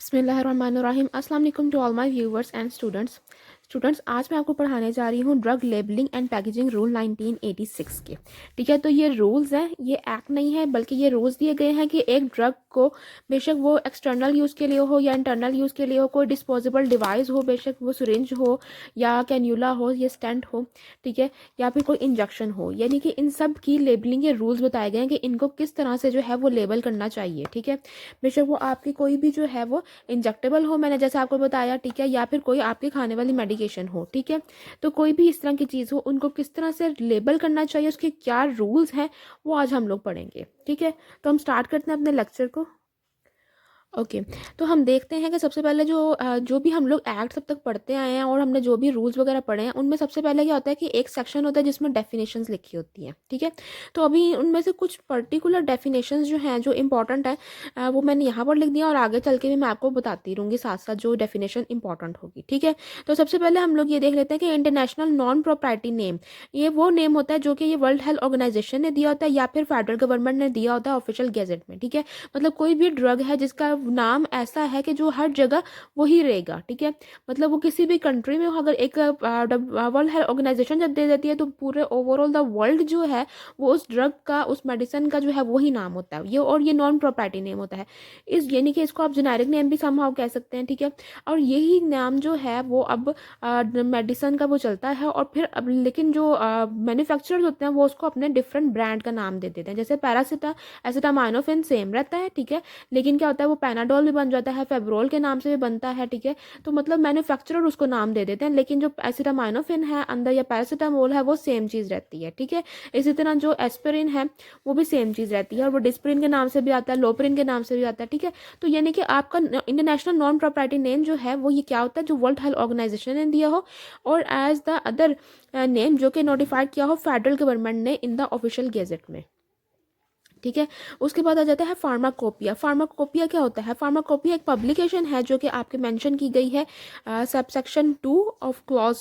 बिस्मिल्लाहिर्रहमानिर्रहीम। अस्सलाम वालेकुम to all my viewers and students आज मैं आपको पढ़ाने जा रही हूँ drug labelling and packaging rule 1986 के। ठीक है, तो ये रूल्स हैं, ये एक्ट नहीं है, बल्कि ये रूल्स दिए गए हैं कि एक ड्रग को बेशक वो एक्सटर्नल यूज़ के लिए हो या इंटरनल यूज़ के लिए हो, कोई डिस्पोजेबल डिवाइस हो, बेशक वो सिरिंज हो या कैन्यूला हो या स्टेंट हो, ठीक है, या फिर कोई इंजेक्शन हो, यानी कि इन सब की लेबलिंग के रूल्स बताए गए हैं कि इनको किस तरह से जो है वो लेबल करना चाहिए। ठीक है, बेशक वो आपकी कोई भी जो है वो इंजेक्टेबल हो, मैंने जैसे आपको बताया, ठीक है, या फिर कोई आपकी खाने वाली मेडिकेशन हो। ठीक है, तो कोई भी इस तरह की चीज़ हो, उनको किस तरह से लेबल करना चाहिए, उसके क्या रूल्स हैं, वो आज हम लोग पढ़ेंगे। ठीक है, तो हम स्टार्ट करते हैं अपने लेक्चर को। ओके, तो हम देखते हैं कि सबसे पहले जो भी हम लोग एक्ट सब तक पढ़ते आए हैं और हमने जो भी रूल्स वगैरह पढ़े हैं, उनमें सबसे पहले क्या होता है कि एक सेक्शन होता है जिसमें डेफिनेशंस लिखी होती हैं। ठीक है, तो अभी उनमें से कुछ पर्टिकुलर डेफिनेशंस जो हैं, जो इंपॉर्टेंट है, वो मैंने यहाँ पर लिख दिया और आगे चल के भी मैं आपको बताती रहूँगी साथ साथ जो डेफिनेशन इंपॉर्टेंट होगी। ठीक है, तो सबसे पहले हम लोग ये देख लेते हैं कि इंटरनेशनल नॉन प्रोप्राइटरी नेम, ये वो नेम होता है जो कि ये वर्ल्ड हेल्थ ऑर्गेनाइजेशन ने दिया होता है या फिर फेडरल गवर्नमेंट ने दिया होता है ऑफिशियल गैजेट में। ठीक है, मतलब कोई भी ड्रग है जिसका नाम ऐसा है कि जो हर जगह वही रहेगा। ठीक है, मतलब वो किसी भी कंट्री में हो, अगर एक वर्ल्ड हेल्थ ऑर्गेनाइजेशन जब दे देती है तो पूरे ओवरऑल द वर्ल्ड जो है वो उस ड्रग का, उस मेडिसिन का जो है वही नाम होता है ये, और ये नॉन प्रोप्राइटरी नेम होता है। इस यानी कि इसको आप जेनेरिक नेम भी समहाउ कह सकते हैं। ठीक है, और यही नाम जो है वो अब मेडिसिन का वो चलता है, और फिर अब लेकिन जो मैन्युफैक्चरर्स होते हैं वो उसको अपने डिफरेंट ब्रांड का नाम दे देते हैं। जैसे एसिटामाइनोफेन सेम रहता है। ठीक है, लेकिन क्या होता है वो पैनाडोल भी बन जाता है, फेब्रोल के नाम से भी बनता है। ठीक है, तो मतलब मैन्युफैक्चरर उसको नाम दे देते हैं, लेकिन जो एसिटामाइनोफेन है अंदर या पैरासीटामोल है वो सेम चीज़ रहती है। ठीक है, इसी तरह जो एस्पिरिन है वो भी सेम चीज़ रहती है, और वो डिस्प्रिन के नाम से भी आता है, लोपरिन के नाम से भी आता है। ठीक है, तो यानी कि आपका इंटरनेशनल नॉन प्रोप्राइटरी नेम जो है वो ये क्या होता है, जो वर्ल्ड हेल्थ ऑर्गेनाइजेशन ने दिया हो, और एज द अदर नेम जो कि नोटिफाइड किया हो फेडरल गवर्नमेंट ने इन द ऑफिशियल गेजेट में। ठीक है, उसके बाद आ जाता है फार्माकोपिया। फार्माकोपिया क्या होता है? फार्माकोपिया एक पब्लिकेशन है जो कि आपके मेंशन की गई है sub section 2 of clause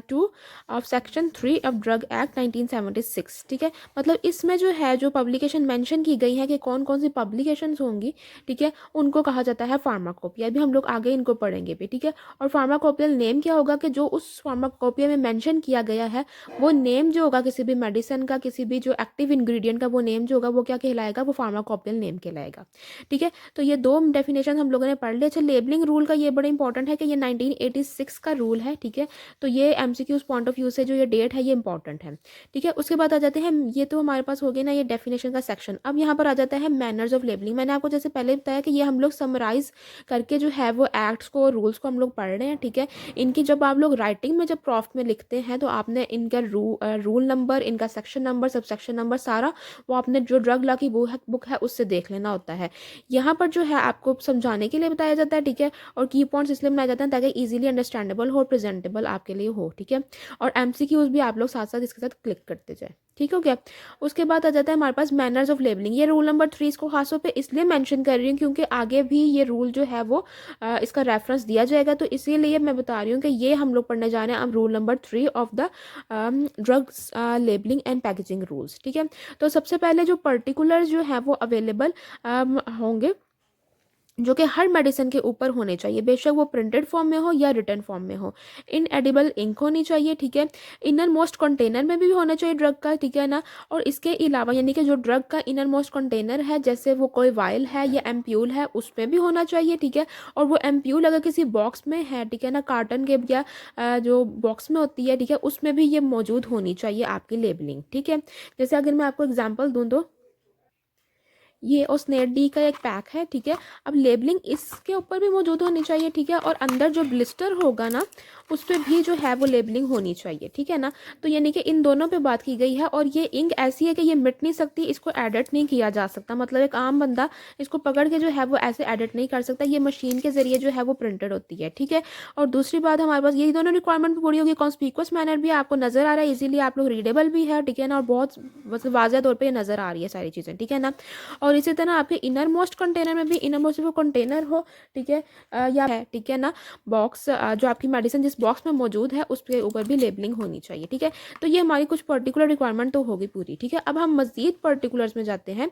2 of section 3 of drug act 1976। ठीक है, मतलब इसमें जो है जो पब्लिकेशन मेंशन की गई है कि कौन कौन सी पब्लिकेशंस होंगी, ठीक है, उनको कहा जाता है फार्माकोपिया। अभी हम लोग आगे इनको पढ़ेंगे भी। ठीक है, और फार्माकोपियल नेम क्या होगा कि जो उस फार्माकोपिया में मेंशन किया गया है वो नेम जो होगा किसी भी मेडिसिन का, किसी भी जो एक्टिव इंग्रेडिएंट का, वो नेम जो होगा वो क्या कहलाएगा, वो फार्माकोपियल नेम कहलाएगा। ठीक है, तो ये दो डेफिनेशन हम लोगों ने पढ़ लिए। अच्छा, लेबलिंग रूल का ये बड़ा इंपॉर्टेंट है कि ये 1986 का रूल है। ठीक है, तो ये एमसीक्यूज पॉइंट ऑफ व्यू से जो ये डेट है ये इंपॉर्टेंट है। ठीक है, उसके बाद आ जाते हैं, ये तो हमारे पास हो गया ना ये डेफिनेशन का सेक्शन। अब यहाँ पर आ जाता है मैनर्स ऑफ लेबलिंग। मैंने आपको जैसे पहले बताया कि ये हम लोग समराइज करके जो है वो एक्ट्स को, रूल्स को हम लोग पढ़ रहे हैं। ठीक है, इनकी जब आप लोग राइटिंग में, जब प्रॉफ्ट में लिखते हैं तो आपने इनका रूल नंबर, इनका section number, sub section number सारा वो आपने जो ड्रग लॉ की बुक है उससे देख लेना होता है। यहाँ पर जो है आपको समझाने के लिए बताया जाता है। ठीक है, और की पॉइंट्स इसलिए बनाए जाते हैं ताकि इजीली अंडरस्टैंडेबल हो, प्रेजेंटेबल आपके लिए हो। ठीक है, और एमसीक्यूज भी आप लोग साथ साथ इसके साथ क्लिक करते जाए। ठीक हो गया। उसके बाद आ जाता है हमारे पास मैनर्स ऑफ लेबलिंग। ये रूल नंबर 3 इसको खासतौर पे इसलिए मेंशन कर रही हूँ क्योंकि आगे भी ये रूल जो है वो इसका रेफरेंस दिया जाएगा, तो इसीलिए मैं बता रही हूँ कि ये हम लोग पढ़ने जा रहे हैं अब rule number 3 of the drugs labelling and packaging rules. ठीक है, तो सबसे पहले जो पर्टिकुलर जो है वो अवेलेबल होंगे जो कि हर मेडिसिन के ऊपर होने चाहिए, बेशक वो प्रिंटेड फॉर्म में हो या रिटर्न फॉर्म में हो। इन एडिबल इंक होनी चाहिए। ठीक है, इनर मोस्ट कंटेनर में भी होना चाहिए ड्रग का। ठीक है ना, और इसके अलावा यानी कि जो ड्रग का इनर मोस्ट कंटेनर है, जैसे वो कोई वायल है या एम्प्यूल है, उसमें भी होना चाहिए। ठीक है, और वो एम्प्यूल अगर किसी बॉक्स में है, ठीक है ना, कार्टन के या जो बॉक्स में होती है, ठीक है, उसमें भी ये मौजूद होनी चाहिए आपकी लेबलिंग। ठीक है, जैसे अगर मैं आपको एग्जाम्पल दूँ तो ये ओस्नेट डी का एक पैक है। ठीक है, अब लेबलिंग इसके ऊपर भी मौजूद होनी चाहिए। ठीक है, और अंदर जो ब्लिस्टर होगा ना उस पर भी जो है वो लेबलिंग होनी चाहिए। ठीक है ना, तो यानी कि इन दोनों पे बात की गई है, और ये इंक ऐसी है कि ये मिट नहीं सकती, इसको एडिट नहीं किया जा सकता। मतलब एक आम बंदा इसको पकड़ के जो है वो ऐसे एडिट नहीं कर सकता, ये मशीन के जरिए जो है वो प्रिंटेड होती है। ठीक है, और दूसरी बात हमारे पास यही दोनों रिक्वायरमेंट पूरी होगी। कॉन्स्पिक्यूअस मैनर भी आपको नजर आ रहा है, इजीली आप लोग रीडेबल भी है। ठीक है ना, और बहुत वाज़ेह तौर पर ये नजर आ रही है सारी चीज़ें। ठीक है ना, और और इसी तरह आपके इनर मोस्ट कंटेनर में भी, इनर मोस्ट वो कंटेनर हो, ठीक है, या है, ठीक है ना, बॉक्स जो आपकी मेडिसिन जिस बॉक्स में मौजूद है उसके ऊपर भी लेबलिंग होनी चाहिए, ठीक है। तो ये हमारी कुछ पर्टिकुलर रिक्वायरमेंट तो होगी पूरी, ठीक है। अब हम मजीद पर्टिकुलर्स में जाते हैं।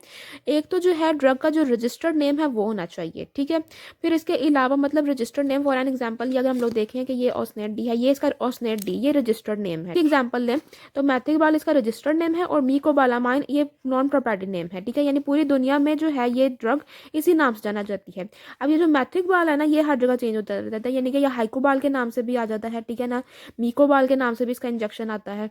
एक तो जो है ड्रग का जो रजिस्टर्ड नेम है वो होना चाहिए, ठीक है। फिर इसके अलावा मतलब registered name, for an example अगर हम लोग देखें कि ये ऑस्नेट डी है, ये इसका ऑस्नेट डी ये रजिस्टर्ड नेम है। एग्जाम्पल लें तो मैथिकबाल इसका रजिस्टर्ड नेम है और मीकोबालामाइन ये नॉन प्रोप्राइटरी नेम है, ठीक है। यानी पूरी दुनिया में जो है ये ड्रग इसी नाम से जाना जाती है। अब ये जो मैथिकबाल है ना, ये हर जगह चेंज होता रहता है, यानी कि ये हाइकोबाल के नाम से भी आ जाता है, ठीक है ना, मीकोबाल के नाम से भी इसका इंजेक्शन आता है।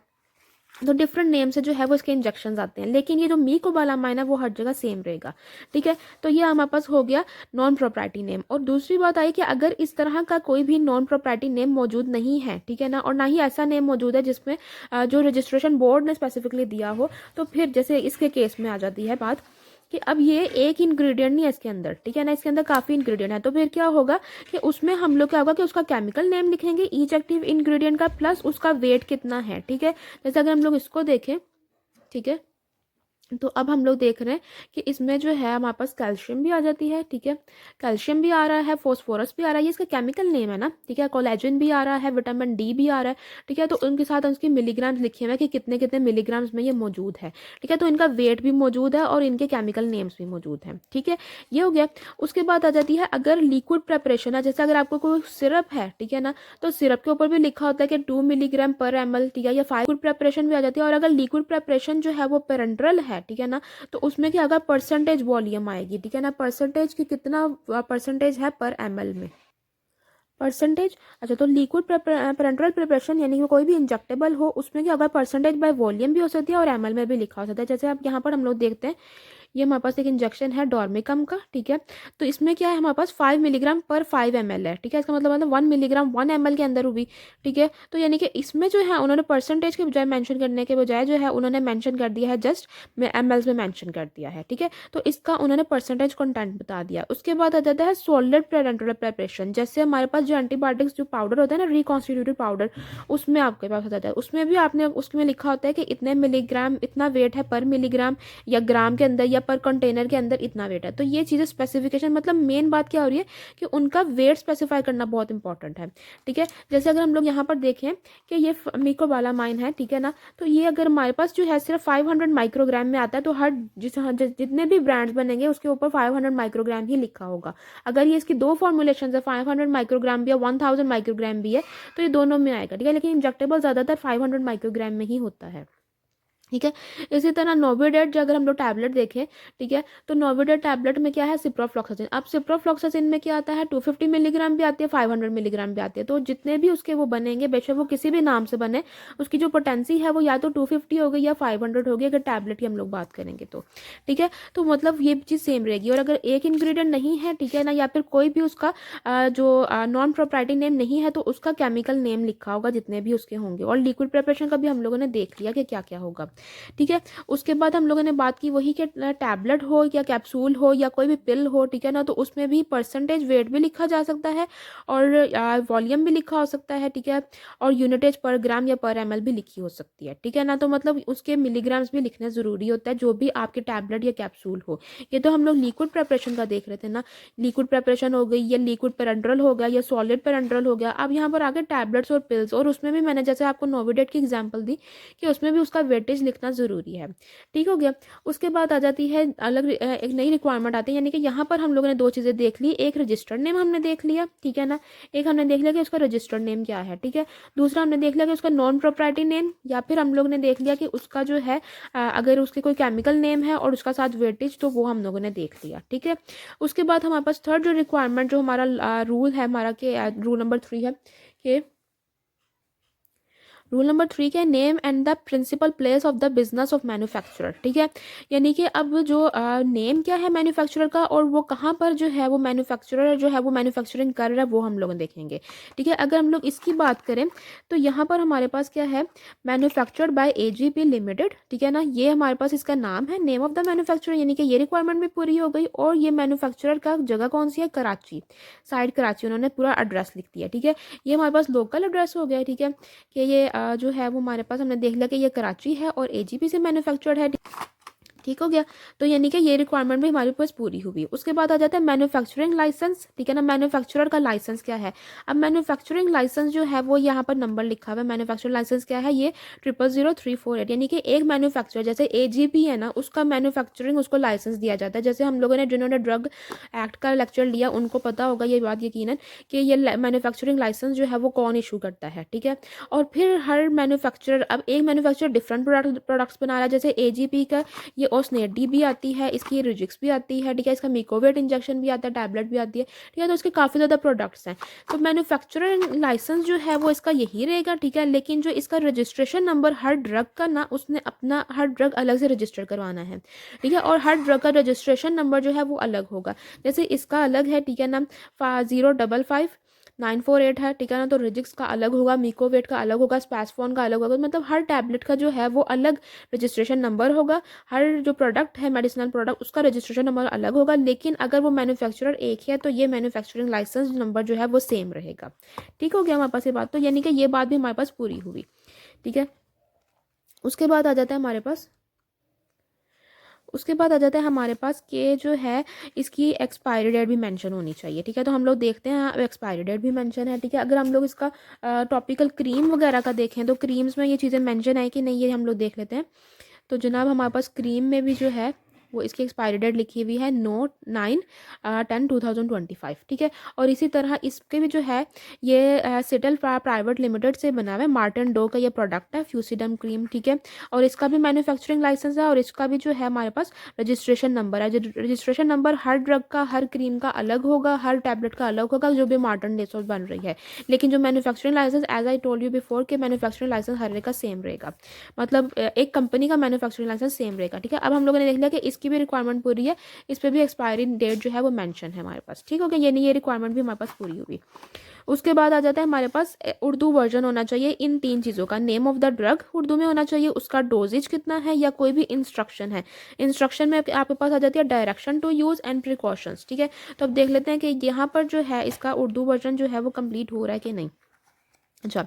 तो डिफरेंट नेम से जो है वो इसके इंजेक्शन आते हैं, लेकिन ये जो मीकोबालामाइन है वो हर जगह सेम रहेगा, ठीक है। तो ये हमारे पास हो गया नॉन प्रोप्राइटरी नेम। और दूसरी बात आई कि अगर इस तरह का कोई भी नॉन प्रोप्राइटरी नेम मौजूद नहीं है, ठीक है ना, और ना ही ऐसा नेम मौजूद है जिसमें जो रजिस्ट्रेशन बोर्ड ने स्पेसिफिकली दिया हो, तो फिर जैसे इसके केस में आ जाती है बात कि अब ये एक इंग्रेडिएंट नहीं है इसके अंदर, ठीक है ना, इसके अंदर काफ़ी इंग्रेडिएंट है। तो फिर क्या होगा कि उसमें हम लोग क्या होगा कि उसका केमिकल नेम लिखेंगे ईच एक्टिव इंग्रेडिएंट का, प्लस उसका वेट कितना है, ठीक है। जैसे अगर हम लोग इसको देखें, ठीक है, तो अब हम लोग देख रहे हैं कि इसमें जो है हमारे पास कैल्शियम भी आ जाती है, ठीक है, कैल्शियम भी आ रहा है, फॉस्फोरस भी आ रहा है, ये इसका केमिकल नेम है ना, ठीक है, कोलेजन भी आ रहा है, विटामिन डी भी आ रहा है, ठीक है। तो उनके साथ उसकी मिलीग्राम्स लिखे हुए हैं कि कितने कितने मिलीग्राम्स में ये मौजूद है, ठीक है। तो इनका वेट भी मौजूद है और इनके केमिकल नेम्स भी मौजूद हैं, ठीक है, ये हो गया। उसके बाद आ जाती है अगर लिक्विड प्रेपरेशन है, जैसे अगर आपको कोई सिरप है, ठीक है ना, तो सिरप के ऊपर भी लिखा होता है कि 2 मिलीग्राम पर ml, ठीक है, या 5 प्रेपरेशन भी आ जाती है। और अगर लिक्विड प्रेपरेशन जो है वो पेरेंट्रल है, ठीक है ना, तो उसमें क्या अगर परसेंटेज वॉल्यूम आएगी, ठीक है ना, परसेंटेज की कितना परसेंटेज है पर ml में परसेंटेज। अच्छा, तो लिक्विड पेरेंट्रल प्रिपरेशन यानी कि कोई भी इंजेक्टेबल हो उसमें क्या अगर परसेंटेज बाय वॉल्यूम भी हो सकती है और ml में भी लिखा हो सकता है। जैसे आप यहाँ पर हम लोग देखते हैं, ये हमारे पास एक इंजेक्शन है डॉर्मिकम का, ठीक है, तो इसमें क्या है हमारे पास 5 मिलीग्राम पर 5 ml है, ठीक है, इसका मतलब 1 मिलीग्राम 1 ml के अंदर हुई, ठीक है। तो यानी कि इसमें जो है उन्होंने परसेंटेज के बजाय मेंशन करने के बजाय जो है उन्होंने मेंशन कर दिया है जस्ट mls में मेंशन कर दिया है, ठीक है। तो इसका उन्होंने परसेंटेज कंटेंट बता दिया। उसके बाद आ जाता है सॉलिड पेरेंट्रल प्रिपरेशन। जैसे हमारे पास जो एंटीबायोटिक्स जो पाउडर होता है ना, रिकॉन्स्टिट्यूटेड पाउडर, उसमें आपके पास होता है, उसमें भी आपने उसमें लिखा होता है कि इतने मिलीग्राम इतना वेट है पर मिलीग्राम, या ग्राम के अंदर या पर कंटेनर के अंदर इतना वेट है। तो ये चीज़ें स्पेसिफिकेशन, मतलब मेन बात क्या हो रही है कि उनका वेट स्पेसिफाई करना बहुत इंपॉर्टेंट है, ठीक है। जैसे अगर हम लोग यहाँ पर देखें कि ये मीकोबालामाइन है, ठीक है ना, तो ये अगर हमारे पास जो है सिर्फ 500 माइक्रोग्राम में आता है, तो हर जितने भी ब्रांड्स बनेंगे उसके ऊपर 500 माइक्रोग्राम ही लिखा होगा। अगर ये इसकी दो फॉर्मुलेशन है, 500 माइक्रोग्राम भी है, 1000 माइक्रोग्राम भी है, तो ये दोनों में आएगा, ठीक है। लेकिन इंजेक्टेबल ज़्यादातर 500 माइक्रोग्राम में ही होता है, ठीक है। इसी तरह नोविडेट जो अगर हम लोग टैबलेट देखें, ठीक है, तो नोविडेट टैबलेट में क्या है सिप्रोफ्लॉक्सासिन। अब सिप्रोफ्लॉक्सासिन में क्या आता है 250 मिलीग्राम भी आती है, 500 मिलीग्राम भी आती है। तो जितने भी उसके वो बनेंगे, बेशक वो किसी भी नाम से बने, उसकी जो पोटेंसी है वो या तो 250 हो गई या 500 होगी अगर टैबलेट की हम लोग बात करेंगे तो, ठीक है। तो मतलब ये चीज़ सेम रहेगी। और अगर एक इंग्रेडिएंट नहीं है, ठीक है ना, या फिर कोई भी उसका जो नॉन प्रोप्राइटरी नेम नहीं है, तो उसका केमिकल नेम लिखा होगा जितने भी उसके होंगे। और लिक्विड प्रिपरेशन का भी हम लोगों ने देख लिया कि क्या क्या होगा, ठीक है। उसके बाद हम लोगों ने बात की वही कि टैबलेट हो या कैप्सूल हो या कोई भी पिल हो, ठीक है ना, तो उसमें भी परसेंटेज वेट भी लिखा जा सकता है और वॉल्यूम भी लिखा हो सकता है, ठीक है, और यूनिटेज पर ग्राम या पर ml भी लिखी हो सकती है, ठीक है ना। तो मतलब उसके मिलीग्राम्स भी लिखना ज़रूरी होता है जो भी आपके टैबलेट या कैप्सूल हो। ये तो हम लोग लिक्विड प्रेपरेशन का देख रहे थे ना, लिक्विड प्रेपरेशन हो गई या लिक्विड पेरेंट्रल हो गया या सॉलिड पेरेंट्रल हो गया। अब यहाँ पर आगे टैबलेट्स और पिल्स, और उसमें भी मैंने जैसे आपको नोविडेट की एग्जाम्पल दी कि उसमें भी उसका वेटेज लिखना ज़रूरी है, ठीक हो गया। उसके बाद आ जाती है अलग एक नई रिक्वायरमेंट आती है, यानी कि यहाँ पर हम लोगों ने दो चीज़ें देख ली, एक रजिस्टर्ड नेम हमने देख लिया, ठीक है ना, एक हमने देख लिया कि उसका रजिस्टर्ड नेम क्या है, ठीक है। दूसरा हमने देख लिया कि उसका नॉन प्रोप्राइटरी नेम, या फिर हम लोग ने देख लिया कि उसका जो है अगर उसके कोई केमिकल नेम है और उसका साथ वेटेज, तो वो हम लोगों ने देख लिया, ठीक है। उसके बाद हमारे पास थर्ड जो रिक्वायरमेंट जो हमारा रूल है हमारा कि रूल नंबर 3 है कि रूल नंबर 3 के name and the principal place of the business of manufacturer, ठीक है। यानी कि अब जो नेम क्या है मैन्युफैक्चरर का और वो कहाँ पर जो है वो मैन्युफैक्चरर जो है वो मैन्युफैक्चरिंग कर रहा है, वो हम लोग देखेंगे, ठीक है। अगर हम लोग इसकी बात करें तो यहाँ पर हमारे पास क्या है मैन्युफैक्चर्ड बाय AGP लिमिटेड, ठीक है ना, ये हमारे पास इसका नाम है, नेम ऑफ द मैन्युफैक्चरर, यानी कि ये रिक्वायरमेंट भी पूरी हो गई। और ये मैन्युफैक्चरर का जगह कौन सी है, कराची, साइड कराची, उन्होंने पूरा एड्रेस लिख दिया, ठीक है। ये हमारे पास लोकल एड्रेस हो गया, ठीक है, कि ये जो है वो हमारे पास हमने देख लिया कि ये कराची है और AGP से मैन्युफैक्चर्ड है, ठीक ठीक हो गया। तो यानी कि ये रिक्वायरमेंट भी हमारे पास पूरी हुई। उसके बाद आ जाता है मैन्युफैक्चरिंग लाइसेंस, ठीक है ना। मैन्युफैक्चरर का लाइसेंस क्या है? अब मैन्युफैक्चरिंग लाइसेंस जो है वो यहाँ पर नंबर लिखा हुआ है। मैन्युफैक्चरिंग लाइसेंस क्या है? ये 000348, यानी कि एक मैन्युफैक्चरर जैसे एजीपी है ना, उसका मैन्युफैक्चरिंग उसको लाइसेंस दिया जाता है। जैसे हम लोगों ने जिन्होंने ड्रग एक्ट का लेक्चर लिया उनको पता होगा ये बात यकीनन कि ये मैन्युफैक्चरिंग लाइसेंस जो है वो कौन इशू करता है, ठीक है। और फिर हर मैन्युफैक्चरर, अब एक मैन्युफैक्चरर डिफरेंट प्रोडक्ट्स बना रहा है, जैसे एजीपी का ये ओस्नेडी भी आती है, इसकी रिजिक्स भी आती है, ठीक है, इसका मिकोवेट इंजेक्शन भी आता है, टैबलेट भी आती है, ठीक है। तो इसके काफ़ी ज़्यादा प्रोडक्ट्स हैं। तो मैन्युफैक्चरर लाइसेंस जो है वो इसका यही रहेगा, ठीक है। लेकिन जो इसका रजिस्ट्रेशन नंबर हर ड्रग का ना, उसने अपना हर ड्रग अलग से रजिस्टर करवाना है, ठीक है। और हर ड्रग का रजिस्ट्रेशन नंबर जो है वो अलग होगा। जैसे इसका अलग है, ठीक है ना, 0555948 है, ठीक है ना। तो रिजिक्स का अलग होगा, मिकोवेट का अलग होगा, स्पैसफोन का अलग होगा। मतलब हर टैबलेट का जो है वो अलग रजिस्ट्रेशन नंबर होगा। हर जो प्रोडक्ट है मेडिसिनल प्रोडक्ट उसका रजिस्ट्रेशन नंबर अलग होगा। लेकिन अगर वो मैन्युफैक्चरर एक है तो ये मैन्युफैक्चरिंग लाइसेंस नंबर जो है वो सेम रहेगा। ठीक हो गया हमारे पास ये बात। तो यानी कि ये बात भी हमारे पास पूरी हुई, ठीक है। उसके बाद आ जाता है हमारे पास, उसके बाद आ जाता है हमारे पास कि जो है इसकी एक्सपायरी डेट भी मेंशन होनी चाहिए, ठीक है। तो हम लोग देखते हैं एक्सपायरी डेट भी मेंशन है, ठीक है। अगर हम लोग इसका टॉपिकल क्रीम वगैरह का देखें तो क्रीम्स में ये चीज़ें मेंशन है कि नहीं, ये हम लोग देख लेते हैं। तो जनाब हमारे पास क्रीम में भी जो है वो इसकी एक्सपायरी डेट लिखी हुई है 9/10/2025, ठीक है। और इसी तरह इसके भी जो है ये सिटल प्राइवेट लिमिटेड से बना हुआ है, मार्टिन डो का ये प्रोडक्ट है, फ्यूसिडम क्रीम, ठीक है। और इसका भी मैन्युफैक्चरिंग लाइसेंस है और इसका भी जो है हमारे पास रजिस्ट्रेशन नंबर है। रजिस्ट्रेशन नंबर हर ड्रग का, हर क्रीम का अलग होगा, हर टैबलेट का अलग होगा, जो भी मार्टिन डे से बन रही है। लेकिन जो manufacturing licence, as I told you before, के मैन्युफैक्चरिंग लाइसेंस हर एक का सेम रहेगा। मतलब एक कंपनी का मैन्युफैक्चरिंग लाइसेंस सेम रहेगा, ठीक है। अब हम लोगों ने देख लिया कि इसकी भी रिक्वायरमेंट पूरी है, इस पर भी एक्सपायरी डेट जो है वो मेंशन है हमारे पास, ठीक हो गया। यानी ये रिक्वायरमेंट भी हमारे पास पूरी हुई। उसके बाद आ जाता है हमारे पास उर्दू वर्जन होना चाहिए इन तीन चीज़ों का। Name of the drug Urdu में होना चाहिए, उसका डोजेज कितना है, या कोई भी इंस्ट्रक्शन है। इंस्ट्रक्शन में आपके पास आ जाती है direction to use and precautions, ठीक है। तो अब देख लेते हैं कि यहाँ पर जो है इसका उर्दू वर्जन जो है वो कंप्लीट हो रहा है कि नहीं। अच्छा,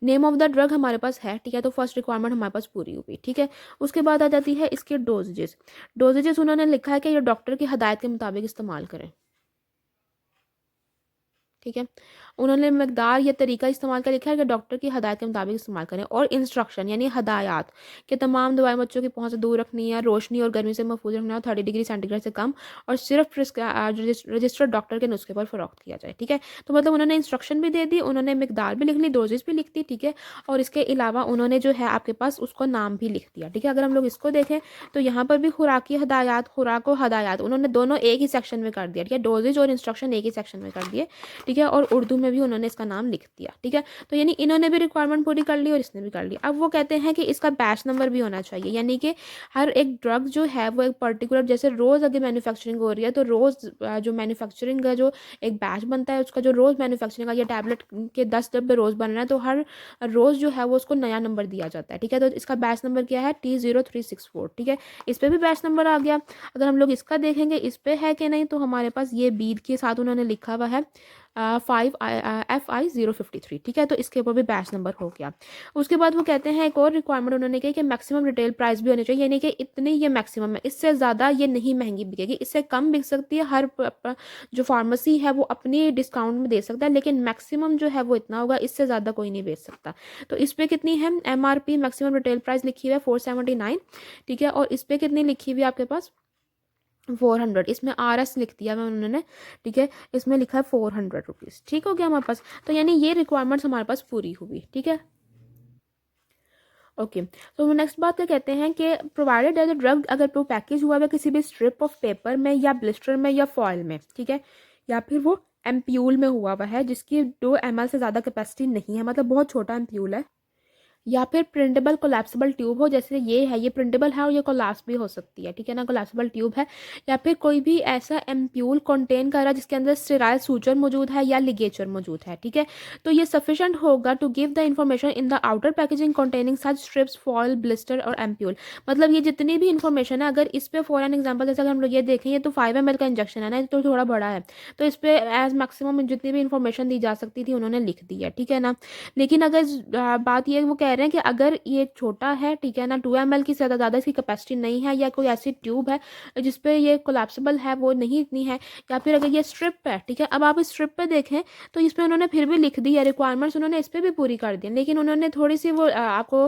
नेम ऑफ द ड्रग हमारे पास है, ठीक है। तो फर्स्ट रिक्वायरमेंट हमारे पास पूरी हुई, ठीक है। उसके बाद आ जाती है इसके डोजेजेस। डोजेजेस उन्होंने लिखा है कि ये डॉक्टर की हदायत के मुताबिक इस्तेमाल करें, ठीक है। उन्होंने मकदार या तरीका इस्तेमाल कर लिखा है कि डॉक्टर की हदायत के मुताबिक इस्तेमाल करें। और इंस्ट्रक्शन यानी हदायत कि तमाम दवाएं बच्चों की पहुंच से दूर रखनी है, रोशनी और गर्मी से महफूज रखना है, 30 डिग्री सेंटीग्रेड से कम, और सिर्फ रजिस्टर्ड डॉक्टर के नुस्खे पर फ़रोख्त किया जाए, ठीक है। तो मतलब उन्होंने इंस्ट्रक्शन भी दे दी, उन्होंने मकदार भी लिख ली, डोजेज भी लिख दी, ठीक है। और इसके अलावा उन्होंने जो है आपके पास उसको नाम भी लिख दिया, ठीक है। अगर हम लोग इसको देखें तो यहाँ पर भी खुराकी हदायत, खुराक व हदायत उन्होंने दोनों एक ही सेक्शन में कर दिया, ठीक है। डोजेज और इंस्ट्रक्शन एक ही सेक्शन में कर दिए, ठीक है। और उर्दू में भी उन्होंने इसका नाम लिख दिया, ठीक है। तो यानी इन्होंने भी रिक्वायरमेंट पूरी कर ली और इसने भी कर ली। अब वो कहते हैं कि इसका बैच नंबर भी होना चाहिए, यानी कि हर एक ड्रग जो है वो एक पर्टिकुलर, जैसे रोज़ अगर मैन्युफैक्चरिंग हो रही है तो रोज़ जो मैन्युफैक्चरिंग का जो एक बैच बनता है उसका, जो रोज़ मैन्युफैक्चरिंग का, ये टैबलेट के 10 डब्बे रोज़ बन रहे हैं तो हर रोज़ जो है वो उसको नया नंबर दिया जाता है, ठीक है। तो इसका बैच नंबर क्या है? T0364, ठीक है। इस पर भी बैच नंबर आ गया। अगर हम लोग इसका देखेंगे इस पर है कि नहीं, तो हमारे पास ये बीड के साथ उन्होंने लिखा हुआ है 5FI053, ठीक है। तो इसके ऊपर भी बैच नंबर हो गया। उसके बाद वो कहते हैं एक और रिक्वायरमेंट उन्होंने कही कि मैक्सिमम रिटेल प्राइस भी होनी चाहिए, यानी कि इतनी ये मैक्सिमम है, इससे ज़्यादा ये नहीं महंगी बिकेगी, इससे कम बिक सकती है। हर जो फार्मेसी है वो अपनी डिस्काउंट में दे सकता है, लेकिन मैक्सिमम जो है वो इतना होगा, इससे ज़्यादा कोई नहीं बेच सकता। तो इस पर कितनी है MRP, मैक्सिमम रिटेल प्राइस लिखी हुई है 479, ठीक है। और इस पर कितनी लिखी हुई है आपके पास 400, इसमें RS लिख दिया मैं उन्होंने, ठीक है। इसमें लिखा है 400 रुपीज़, ठीक हो गया हमारे पास। तो यानी ये रिक्वायरमेंट्स हमारे पास पूरी हुई, ठीक है। ओके, तो नेक्स्ट बात क्या कहते हैं कि प्रोवाइडेड एज अ ड्रग, अगर वो पैकेज हुआ है किसी भी स्ट्रिप ऑफ पेपर में या ब्लिस्टर में या फॉयल में, ठीक है, या फिर वो एम्प्यूल में हुआ है जिसकी 2 ml से ज़्यादा कैपेसिटी नहीं है, मतलब बहुत छोटा एम्प्यूल है, या फिर प्रिंटेबल कोलैप्सिबल ट्यूब हो, जैसे ये है, ये प्रिंटेबल है और ये कोलैप्स भी हो सकती है, ठीक है ना, कोलैप्सिबल ट्यूब है। या फिर कोई भी ऐसा एम्प्यूल कंटेन कर रहा है जिसके अंदर स्टेराइल सूचर मौजूद है या लिगेचर मौजूद है, ठीक है। तो ये सफिशेंट होगा to give the information in the outer packaging containing such strips, foil, blister और एम्प्यूल। मतलब ये जितनी भी इंफॉर्मेशन है, अगर इस पर फॉर एन एग्जाम्पल जैसे अगर हम लोग ये देखें, ये तो 5 ml का इंजेक्शन है ना, तो थोड़ा बड़ा है, तो इस पर एज मैक्सिमम जितनी भी इंफॉर्मेशन दी जा सकती थी उन्होंने लिख दी है, ठीक है ना। लेकिन अगर बात ये वो कह कह रहे हैं कि अगर ये छोटा है, ठीक है ना, 2 ml की ज़्यादा इसकी कैपेसिटी नहीं है, या कोई ऐसी ट्यूब है जिस पे ये कोलैप्सिबल है वो नहीं इतनी है, या फिर अगर ये स्ट्रिप है, ठीक है। अब आप इस स्ट्रिप पे देखें तो इसमें उन्होंने फिर भी लिख दी है रिक्वायरमेंट्स, उन्होंने इस पर भी पूरी कर दी, लेकिन उन्होंने थोड़ी सी वो आपको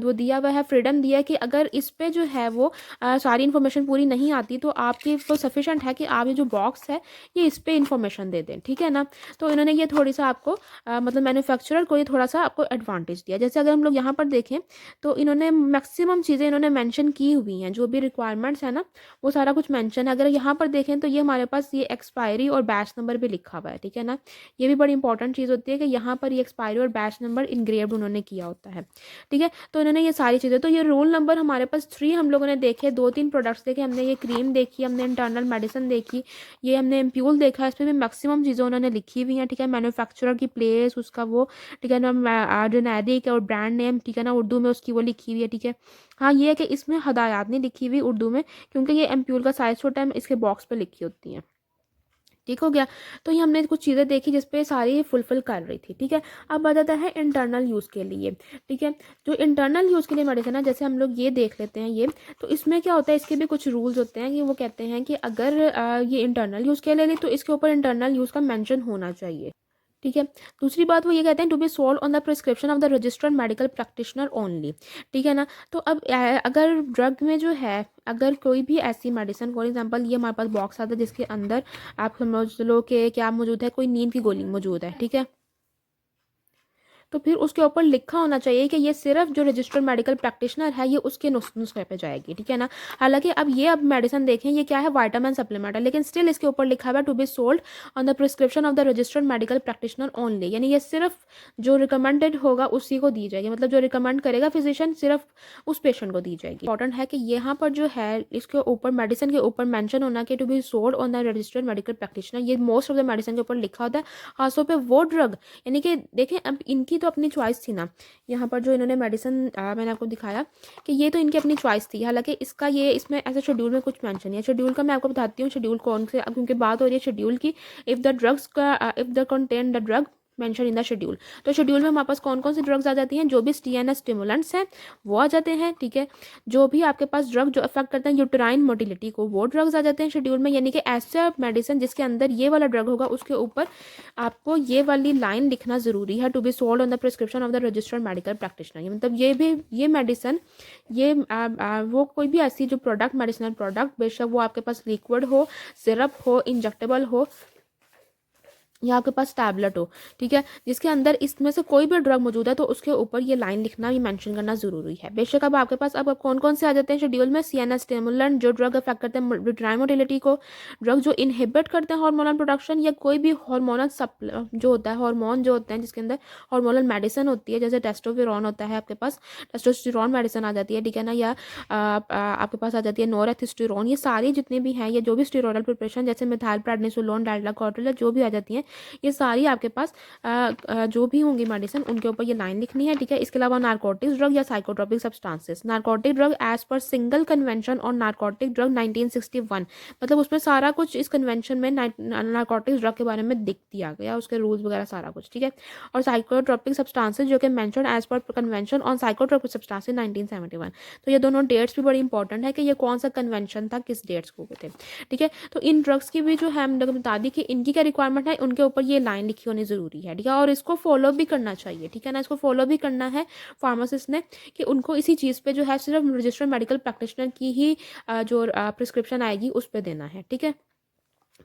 वो दिया हुआ है, फ्रीडम दिया है कि अगर इस पे जो है वो सारी इन्फॉर्मेशन पूरी नहीं आती तो आपकी वो सफिशेंट है कि आप ये जो बॉक्स है ये इस पे इन्फॉर्मेशन दे दें, ठीक है ना। तो इन्होंने ये थोड़ी सा आपको मतलब मैन्युफैक्चरर को ये थोड़ा सा आपको एडवांटेज दिया। जैसे अगर हम लोग यहाँ पर देखें तो इन्होंने मैक्सिमम चीज़ें इन्होंने मेंशन की हुई हैं, जो भी रिक्वायरमेंट्स है ना वो सारा कुछ मेंशन है। अगर यहाँ पर देखें तो ये हमारे पास ये एक्सपायरी और बैच नंबर भी लिखा हुआ है, ठीक है ना। ये भी बड़ी इंपॉर्टेंट चीज़ होती है कि यहाँ पर ये एक्सपायरी और बैच नंबर इनग्रेव्ड उन्होंने किया होता है, ठीक है। तो इन्होंने ये सारी चीज़ें, तो ये रोल नंबर हमारे पास 3 हम लोगों ने देखे, 2-3 प्रोडक्ट्स देखे हमने, ये क्रीम देखी, हमने इंटरनल मेडिसिन देखी, ये हमने एम्प्यूल देखा, इस पर भी मैक्सिमम चीज़ें उन्होंने लिखी हुई हैं, ठीक है। मैन्युफैक्चरर की प्लेस उसका वो, ठीक है ना, जेनेरिक और ब्रांड नेम, ठीक है ना, उर्दू में उसकी वो लिखी हुई है, ठीक है। हाँ ये है कि इसमें हदायत नहीं लिखी हुई उर्दू में, क्योंकि ये एम्प्यूल का साइज़ छोटा है, इसके बॉक्स पे लिखी होती हैं, ठीक हो गया। तो ये हमने कुछ चीज़ें देखी जिसपे सारी फुलफिल कर रही थी, ठीक है। अब आ जाता है इंटरनल यूज़ के लिए, ठीक है। जो इंटरनल यूज़ के लिए मेडिसिन है, जैसे हम लोग ये देख लेते हैं ये, तो इसमें क्या होता है, इसके भी कुछ रूल्स होते हैं कि वो कहते हैं कि अगर ये इंटरनल यूज़ के लिए तो इसके ऊपर इंटरनल यूज़ का मेंशन होना चाहिए, ठीक है। दूसरी बात वो ये कहते हैं to be sold on the prescription of the registered medical practitioner only, ठीक है ना। तो अब अगर ड्रग में जो है, अगर कोई भी ऐसी मेडिसिन, फॉर एग्जांपल ये हमारे पास बॉक्स आता है जिसके अंदर आप समझ लो कि क्या मौजूद है, कोई नींद की गोली मौजूद है, ठीक है। तो फिर उसके ऊपर लिखा होना चाहिए कि ये सिर्फ जो रजिस्टर्ड मेडिकल प्रैक्टिशनर है ये उसके नुस्खे पे जाएगी, ठीक है ना। हालांकि अब मेडिसिन देखें, ये क्या है, विटामिन सप्लीमेंट है, लेकिन स्टिल इसके ऊपर लिखा हुआ है to be sold on the prescription of the registered medical practitioner only, यानी ये सिर्फ जो रिकमेंडेड होगा उसी को दी जाएगी, मतलब जो रिकमेंड करेगा फिजिशियन सिर्फ उस पेशेंट को दी जाएगी। इंपॉर्टेंट है कि यहाँ पर जो है इसके ऊपर मेडिसिन के ऊपर मेंशन होना कि to be sold on the registered medical practitioner, ये मोस्ट ऑफ द मेडिसिन के ऊपर लिखा होता है। खासतौर पर वो ड्रग, यानी कि देखें अब इनकी तो अपनी चॉइस थी ना, यहाँ पर जो इन्होंने मेडिसिन मैंने आपको दिखाया कि ये तो इनकी अपनी चॉइस थी, हालांकि इसका ये इसमें ऐसे शेड्यूल में कुछ मेंशन है। शेड्यूल का मैं आपको बताती हूँ, शेड्यूल कौन से, अब क्योंकि बात हो रही है शेड्यूल की, if the contain the drug mention in the schedule. तो शेड्यूल में हमारे पास कौन कौन सी ड्रग्स आ जाती हैं, जो भी TNS स्टिमुलेंट्स हैं वो आ जाते हैं, ठीक है। जो भी आपके पास ड्रग जो अफेक्ट करते हैं यूटेराइन मोटिलिटी को, वो ड्रग्स आ जाते हैं शेड्यूल में। यानी कि ऐसा मेडिसिन जिसके अंदर ये वाला ड्रग होगा उसके ऊपर आपको ये वाली लाइन लिखना ज़रूरी है, to be sold on the prescription of the registered medical practitioner. मतलब ये मेडिसिन, ये वो कोई भी ऐसी जो प्रोडक्ट, मेडिसिनल प्रोडक्ट, बेशक वो आपके पास लिक्विड हो, सिरप हो, इंजेक्टेबल हो, या आपके पास टैबलेट हो, ठीक है, जिसके अंदर इसमें से कोई भी ड्रग मौजूद है तो उसके ऊपर ये लाइन लिखना, ये मेंशन करना ज़रूरी है। बेशक अब आपके पास अब कौन कौन से आ जाते हैं शेड्यूल में, CNS स्टिमुलेंट जो ड्रग अफेक्ट करते हैं यूटेराइन मोटिलिटी को, ड्रग जो इनहिबिट करते हैं हार्मोनल प्रोडक्शन, या कोई भी हार्मोनल जो होता है, हार्मोन जो होते हैं जिसके अंदर हार्मोनल मेडिसिन होती है, जैसे टेस्टोस्टेरोन होता है आपके पास, टेस्टोस्टेरोन मेडिसिन आ जाती है, ठीक है ना, या आपके पास आ जाती है नॉरेथिस्टेरोन। ये सारी जितनी भी हैं, ये जो भी स्टेरॉयडल प्रिपरेशन जैसे मिथाइलप्रेडनिसोलोन, डाइलाकॉर्टिल, जो भी आ जाती हैं, ये सारी आपके पास जो भी होंगी मेडिसिन उनके ऊपर ये लाइन लिखनी है, ठीक है। इसके अलावा नारकोटिक्स ड्रग या psychotropic substances, narcotic drug as per single convention और नारकोटिक ड्रग 1961, मतलब उसमें सारा कुछ इस कन्वेंशन में नारकोटिक्स ड्रग के बारे में दिख दिया गया, उसके रूल्स वगैरह सारा कुछ, ठीक है। और साइकोट्रोपिक सब्सटेंसेस जो कि mention as per convention on psychotropic substances 1971। तो ये दोनों डेट्स भी बड़ी इंपॉर्टेंट है कि ये कौन सा कन्वेंशन था, किस डेट्स को थे, ठीक है। तो इन ड्रग्स की भी जो है हम बता दी कि इनकी क्या रिक्वायरमेंट है, उनके ऊपर ये लाइन लिखी होनी ज़रूरी है, ठीक है। और इसको फॉलो भी करना चाहिए, ठीक है ना, इसको फॉलो भी करना है फार्मासिस्ट ने, कि उनको इसी चीज़ पे जो है सिर्फ रजिस्टर्ड मेडिकल प्रैक्टिशनर की ही जो प्रिस्क्रिप्शन आएगी उस पर देना है, ठीक है।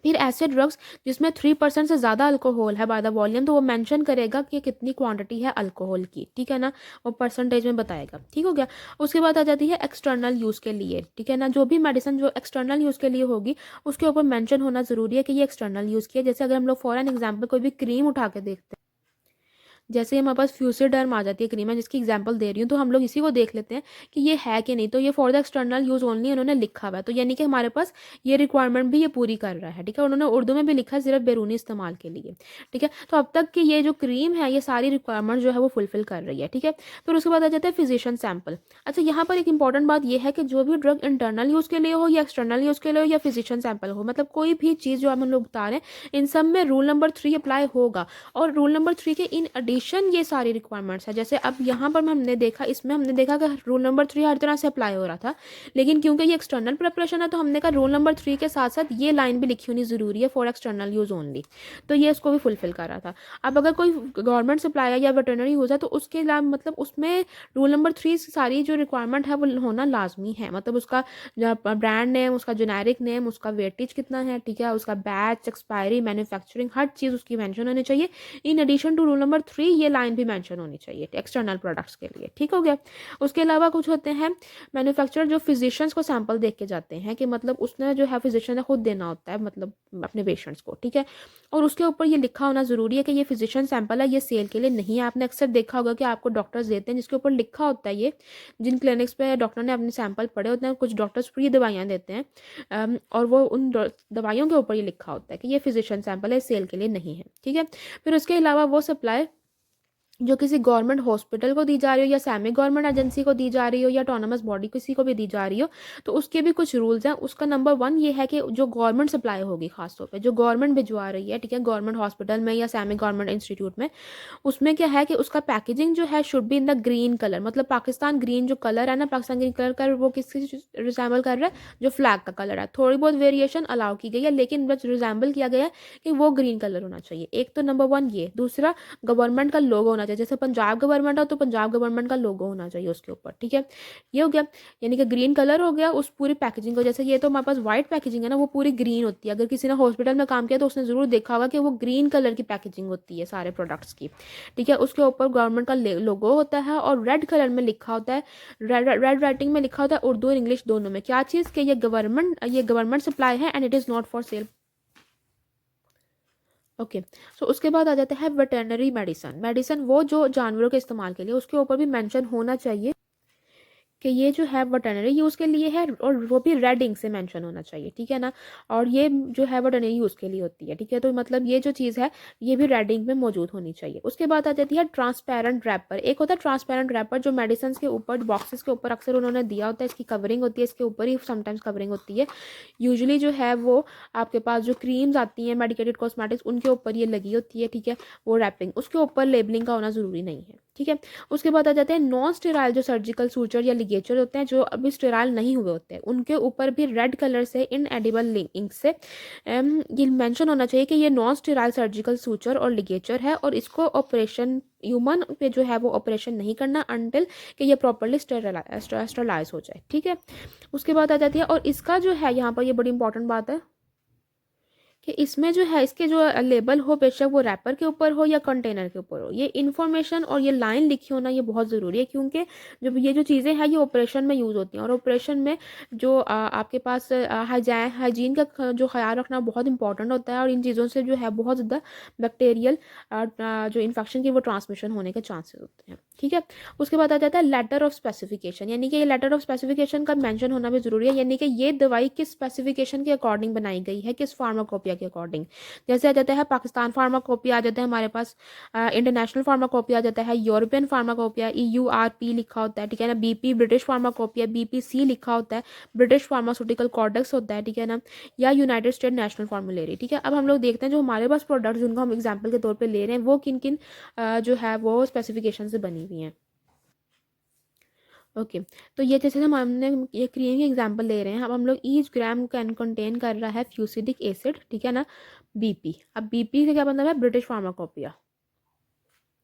फिर ऐसे ड्रग्स जिसमें 3% से ज़्यादा अल्कोहल है बाय द वॉल्यूम, तो वो मेंशन करेगा कि कितनी क्वांटिटी है अल्कोहल की, ठीक है ना, वो परसेंटेज में बताएगा, ठीक हो गया। उसके बाद आ जाती है एक्सटर्नल यूज़ के लिए, ठीक है ना, जो भी मेडिसिन जो एक्सटर्नल यूज़ के लिए होगी उसके ऊपर मेंशन होना ज़रूरी है कि ये एक्सटर्नल यूज़ की है। जैसे अगर हम लोग फॉर एन एग्जाम्पल कोई भी क्रीम उठा के देखते हैं, जैसे हमारे पास फ्यूसिडर्म आ जाती है क्रीम है, जिसकी एग्जांपल दे रही हूँ, तो हम लोग इसी को देख लेते हैं कि ये है कि नहीं। तो ये for the external use only उन्होंने लिखा हुआ है, तो यानी कि हमारे पास ये रिक्वायरमेंट भी ये पूरी कर रहा है, ठीक है। उन्होंने उर्दू में भी लिखा है सिर्फ बैरूनी इस्तेमाल के लिए, ठीक है। तो अब तक की ये जो क्रीम है ये सारी रिक्वायरमेंट जो है वो फुलफिल कर रही है, ठीक है। फिर उसके बाद आ जाता है फिजिशियन सैंपल। अच्छा, यहाँ पर एक इंपॉर्टेंट बात यह है कि जो भी ड्रग इंटरनल यूज़ के लिए हो या एक्सटर्नल यूज़ के लिए हो या फिजिशियन सैंपल हो, मतलब कोई भी चीज़ जो हम लोग बता रहे हैं, इन सब में रूल नंबर 3 अप्लाई होगा। और रूल नंबर 3 के इन एडिशन ये सारी रिक्वायरमेंट्स है। जैसे अब यहाँ पर हमने देखा, इसमें हमने देखा कि रूल नंबर 3 हर तरह से अप्लाई हो रहा था, लेकिन क्योंकि ये एक्सटर्नल प्रिपरेशन है तो हमने कहा रूल नंबर 3 के साथ साथ ये लाइन भी लिखी होनी ज़रूरी है फॉर एक्सटर्नल यूज़ ओनली, तो ये इसको भी फुलफिल कर रहा था। अब अगर कोई गवर्नमेंट सप्लाई है या वेटरनरी यूज़ है तो उसके अलावा मतलब उसमें रूल नंबर 3 से सारी जो रिक्वायरमेंट है वो होना लाजमी है। मतलब उसका ब्रांड नेम, उसका जेनेरिक नेम, उसका वेटेज कितना है, ठीक है, उसका बैच, एक्सपायरी, मैन्युफैक्चरिंग, हर चीज़ उसकी मेंशन होनी चाहिए। In addition to rule number 3 ये लाइन भी मेंशन होनी चाहिए एक्सटर्नल प्रोडक्ट्स के लिए। ठीक हो गया। उसके अलावा कुछ होते हैं मैन्युफैक्चरर जो फिजिशियंस को सैंपल देख के जाते हैं कि मतलब उसने जो है फिजिशियन ने खुद देना होता है मतलब अपने पेशेंट्स को, ठीक है, और उसके ऊपर ये लिखा होना ज़रूरी है कि ये फिजिशियन सैंपल है, ये सेल के लिए नहीं है। आपने अक्सर देखा होगा कि आपको डॉक्टर्स देते हैं जिसके ऊपर लिखा होता है ये, जिन क्लिनिक्स पे डॉक्टर ने अपने सैंपल पढ़े होते हैं, कुछ डॉक्टर्स फ्री दवाइयाँ देते हैं और वो उन दवाइयों के ऊपर ये लिखा होता है कि ये फिजिशियन सैंपल है, सेल के लिए नहीं है। ठीक है। फिर उसके अलावा वो सप्लाई जो किसी गवर्नमेंट हॉस्पिटल को दी जा रही हो या सेमी गवर्नमेंट एजेंसी को दी जा रही हो या ऑटोनमस बॉडी किसी को भी दी जा रही हो, तो उसके भी कुछ रूल्स हैं। उसका नंबर 1 ये है कि जो गवर्नमेंट सप्लाई होगी, खासतौर पे जो गवर्नमेंट भिजवा रही है, ठीक है, गवर्नमेंट हॉस्पिटल में या सेमी गवर्नमेंट इंस्टीट्यूट में, उसमें क्या है कि उसका पैकेजिंग जो है should be in the green colour. मतलब पाकिस्तान ग्रीन जो कलर है ना, पाकिस्तान ग्रीन कलर का वो किससे रिजेंबल कर रहा है, जो फ्लैग का कलर है। थोड़ी बहुत वेरिएशन अलाउ की गई है लेकिन बस रिजेंबल किया गया है कि वो ग्रीन कलर होना चाहिए। एक तो नंबर 1 ये। दूसरा, गवर्नमेंट का लोगो होना चाहिए। जैसे पंजाब गवर्नमेंट हो तो पंजाब गवर्नमेंट का लोगो होना चाहिए उसके ऊपर, ठीक है। ये हो गया, यानी कि ग्रीन कलर हो गया उस पूरी पैकेजिंग को। जैसे ये तो हमारे पास वाइट पैकेजिंग है ना, वो पूरी ग्रीन होती है। अगर किसी ने हॉस्पिटल में काम किया तो उसने ज़रूर देखा होगा कि वो ग्रीन कलर की पैकेजिंग होती है सारे प्रोडक्ट्स की, ठीक है। उसके ऊपर गवर्नमेंट का लोगो होता है और रेड कलर में लिखा होता है, रेड राइटिंग में लिखा होता है, उर्दू और इंग्लिश दोनों में, क्या चीज़ कि ये गवर्नमेंट सप्लाई है and it is not for sale. Okay. So उसके बाद आ जाता है वेटरनरी मेडिसिन वो जो जानवरों के इस्तेमाल के लिए, उसके ऊपर भी मेंशन होना चाहिए कि ये जो है वेटरनरी यूज़ के लिए है और वो भी रेड इंक से मेंशन होना चाहिए, ठीक है ना। और ये जो है वेटरनरी यूज़ के लिए होती है, ठीक है। तो मतलब ये जो चीज़ है ये भी रेड इंक में मौजूद होनी चाहिए। उसके बाद आ जाती है ट्रांसपेरेंट रैपर। एक होता है ट्रांसपेरेंट रैपर जो मेडिसिन के ऊपर बॉक्सेस के ऊपर अक्सर उन्होंने दिया होता है, इसकी कवरिंग होती है, इसके ऊपर ही समटाइम्स कवरिंग होती है। यूजुअली जो है वो आपके पास जो क्रीम्स आती हैं मेडिकेटेड कॉस्मेटिक्स उनके ऊपर ये लगी होती है, ठीक है, वो रैपिंग। उसके ऊपर लेबलिंग का होना ज़रूरी नहीं है, ठीक है। उसके बाद आ जाते हैं नॉन स्टेराइल जो सर्जिकल सूचर या लिगेचर होते हैं जो अभी स्टेराइल नहीं हुए होते हैं, उनके ऊपर भी रेड कलर से इन एडिबल इंक से ये मेंशन होना चाहिए कि ये नॉन स्टेराइल सर्जिकल सूचर और लिगेचर है और इसको ऑपरेशन ह्यूमन पे जो है वो ऑपरेशन नहीं करना अनटिल कि ये प्रॉपरली स्टेरलाइज हो जाए, ठीक है। उसके बाद आ जाती है, और इसका जो है यहाँ पर ये बड़ी इंपॉर्टेंट बात है कि इसमें जो है इसके जो लेबल हो, बेशक वो रैपर के ऊपर हो या कंटेनर के ऊपर हो, ये इन्फॉर्मेशन और ये लाइन लिखी होना ये बहुत ज़रूरी है। क्योंकि जब ये जो चीज़ें हैं ये ऑपरेशन में यूज़ होती हैं और ऑपरेशन में जो आपके पास हाइजीन का जो ख्याल रखना बहुत इंपॉर्टेंट होता है और इन चीज़ों से जो है बहुत ज़्यादा बैक्टीरियल जो इन्फेक्शन की वो ट्रांसमिशन होने के चांसेस होते हैं, ठीक है। उसके बाद आ जाता है लेटर ऑफ स्पेसिफिकेशन, यानी कि ये लेटर ऑफ स्पेसिफिकेशन का मेंशन होना भी ज़रूरी है, यानी कि ये दवाई किस स्पेसिफिकेशन के अकॉर्डिंग बनाई गई है, किस फार्माकोपिया के अकॉर्डिंग। जैसे आ जाता है पाकिस्तान फार्माकोपिया आ जाता है हमारे पास, इंटरनेशनल फार्माकोपिया आ जाता है, यूरोपियन फार्माकोपिया EURP लिखा होता है, ठीक है ना, BP ब्रिटिश फार्माकोपिया BPC लिखा होता है, ब्रिटिश फार्मास्यूटिकल कॉडेक्स होता है, ठीक है ना, या यूनाइटेड स्टेट नेशनल फार्मुलेरी, ठीक है। अब हम लोग देखते हैं जो हमारे पास प्रोडक्ट्स जिनको हम एग्जाम्पल के तौर पर ले रहे हैं वो किन किन जो है वो स्पेसिफिकेशन से बनी हुई हैं। ओके। तो ये जैसे हमने ये क्रीम की एग्जांपल ले रहे हैं, अब हम लोग ईच ग्राम कैन कंटेन कर रहा है फ्यूसिडिक एसिड, ठीक है ना, BP। अब BP से क्या मतलब है, ब्रिटिश फार्माकोपिया,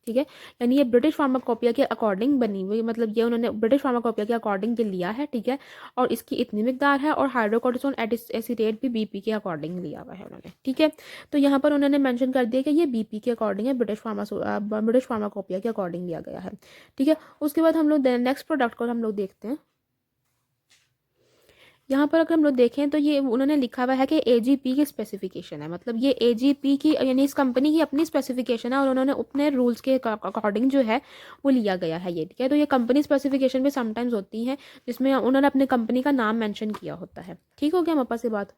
ठीक है। यानी ये ब्रिटिश फार्माकोपिया के अकॉर्डिंग बनी हुई, मतलब ये उन्होंने ब्रिटिश फार्माकोपिया के अकॉर्डिंग ये लिया है, ठीक है। और इसकी इतनी मिकदार है और हाइड्रोकोर्टिसोन एसीटेट भी BP के अकॉर्डिंग लिया हुआ है उन्होंने, ठीक है। तो यहाँ पर उन्होंने मेंशन कर दिया कि ये BP के अकॉर्डिंग है, ब्रिटिश फार्माकोपिया के अकॉर्डिंग लिया गया है, ठीक है। उसके बाद हम लोग नेक्स्ट प्रोडक्ट को हम लोग देखते हैं। यहाँ पर अगर हम लोग देखें तो ये उन्होंने लिखा हुआ है कि AGP की स्पेसिफिकेशन है, मतलब ये AGP की यानी इस कंपनी की अपनी स्पेसिफिकेशन है और उन्होंने अपने रूल्स के अकॉर्डिंग जो है वो लिया गया है ये, ठीक है। तो ये कंपनी स्पेसिफिकेशन भी समटाइम्स होती हैं जिसमें उन्होंने अपने कंपनी का नाम मेंशन किया होता है, ठीक हो गया हमारे पास ये बात।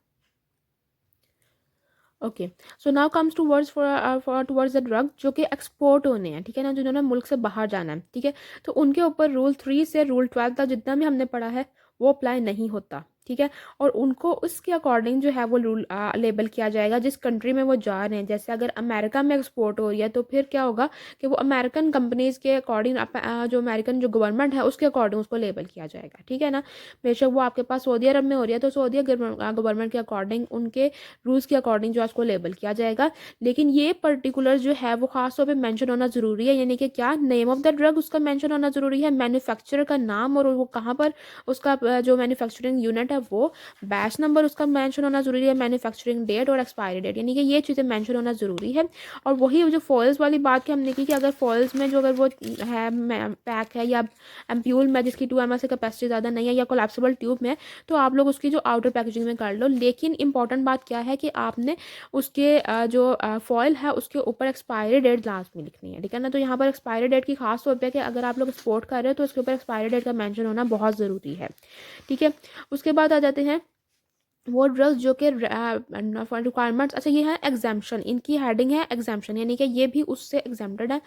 Okay. So now comes towards for towards the drug जो कि एक्सपोर्ट होने हैं, ठीक है ना, जिन्होंने मुल्क से बाहर जाना है, ठीक है। तो उनके ऊपर रूल 3 से रूल 12 तक जितना भी हमने पढ़ा है वो अप्लाई नहीं होता, ठीक है। और उनको उसके अकॉर्डिंग जो है वो रूल लेबल किया जाएगा जिस कंट्री में वो जा रहे हैं। जैसे अगर अमेरिका में एक्सपोर्ट हो रही है तो फिर क्या होगा कि वो अमेरिकन कंपनीज़ के अकॉर्डिंग जो अमेरिकन जो गवर्नमेंट है उसके अकॉर्डिंग उसको लेबल किया जाएगा, ठीक है ना। बेशक वो आपके पास सऊदी अरब में हो रही है तो सऊदी गवर्नमेंट के अकॉर्डिंग उनके रूल्स के अकॉर्डिंग जो है उसको लेबल किया जाएगा। लेकिन ये पर्टिकुलर जो है वो खास तौर पे मेंशन होना ज़रूरी है, यानी कि क्या नेम ऑफ द ड्रग उसका मेंशन होना ज़रूरी है, मैन्युफैक्चरर का नाम और वो कहाँ पर उसका जो मैन्युफैक्चरिंग यूनिट है वो, बैच नंबर उसका मेंशन होना ज़रूरी है, मैन्युफैक्चरिंग डेट और एक्सपायरी डेट, यानी कि ये चीज़ें मेंशन होना ज़रूरी है। और वही जो फॉइल्स वाली बात की हमने की कि अगर फॉइल्स में जो अगर वो है पैक है या एम्प्यूल में जिसकी 2 ml से कैपेसिटी ज़्यादा नहीं है या कोलैप्सिबल ट्यूब में, तो आप लोग उसकी जो आउटर पैकेजिंग में कर लो। लेकिन इंपॉर्टेंट बात क्या है कि आपने उसके जो फॉइल है उसके ऊपर एक्सपायरी डेट लास्ट में लिखनी है, ठीक है ना। तो यहाँ पर एक्सपायरी डेट की खास तौर पे कि अगर आप लोग एक्सपोर्ट कर रहे हो तो उसके ऊपर एक्सपायरी डेट का मेंशन होना बहुत ज़रूरी है, ठीक है। उसके बाद आ जाते हैं वो ड्रग्स जो कि रिक्वायरमेंट्स, अच्छा ये है एग्जाम्पशन, इनकी हेडिंग है एग्जाम्पशन, यानी कि ये भी उससे एग्जाम्प्टेड है।